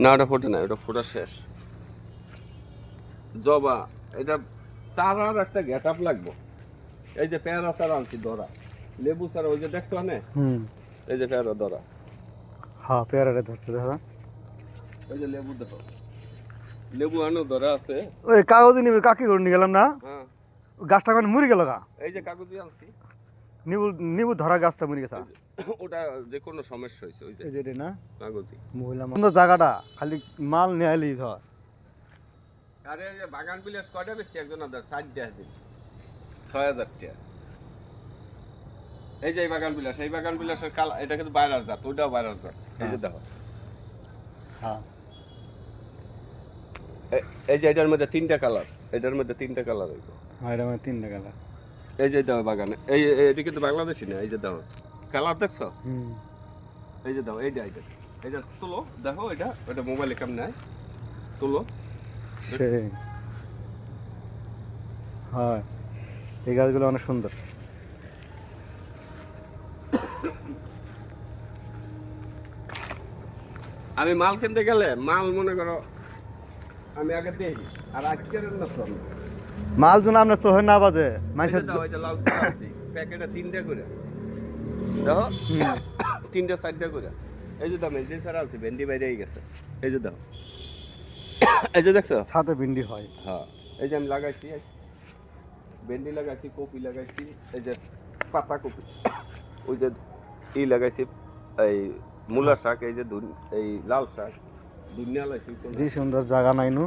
না ওটা ফোটে না, ওটা ফোটা শেষ। জবা এটা চারার একটা গেট আপ লাগবো। এই যে পেয়ারা চারা আনছি ধরা, লেবু চারা ওই যে দেখছো না, এই যে পেয়ারা ধরা, হ্যাঁ পেয়ারাটা ধরছে দাদা। ওই যে লেবু দেখো, লেবু আনো ধরা আছে। ওই কাগজ নিবে কাকি করে নিয়ে গেলাম না, হ্যাঁ গাছটা মানে মরে গেল গা। এই যে কাগজি আনছি, নিবু নিবু ধরা গাছটা মরে গেছে। ওটা যে কোনো সমস্যা হয়েছে ওই যে এই যে এটা না কাগজি। মহিলা সুন্দর জায়গাটা, খালি মাল নিয়ে আইলি ধর। আরে এই যে বাগান বিলাস কয়টা বেশি একজন আদার 60 টাকা দিন, 6000 টাকা। এই যে এই বাগান বিলাস, এই বাগান বিলাসের কালা, এটা কিন্তু বাইরের জাত, ওইটাও বাইরের জাত। এই যে দেখো, হ্যাঁ এই যে এটার মধ্যে 3টা কালার, এটার মধ্যে 3টা কালার হইব। হ্যাঁ এটা মানে 3 টাকা। এই যে দাও বাগানে, এই এটা কিন্তু বাংলাদেশি না। এই যে দাও কালার দেখছো, এই যে দাও, এই যে এটা তুলো দেখো, এটা ওটা মোবাইলে কেমন নাই তুলো। সেই হ্যাঁ এই গাছগুলো অনেক সুন্দর। আমি মাল কিনতে গেলে মাল মনে করো আমি আগে দেখি, আর আজকের না শোন মাল যেন আপনার চোখে না বাজে মানুষের। দাও, এটা লাল চা আছে প্যাকেটে 3টা করে দেখো, 3টা 4টা করে। এই যে দাও, এই যে সারা আছে ভেন্ডি বাইরেই গেছে। এই যে দাও, এই যে দেখছো সাথে ভিন্ডি হয়। হ্যাঁ এই যে আমি লাগাইছি, ভেন্ডি লাগাইছি, কপি লাগাইছি, এই যে পাতা কপি, ওই যে লাগাইছি, এই মূলা শাক, এই যে এই লাল শাক, দুনিয়া লাগাইছি। যে সুন্দর জায়গা নাইনু।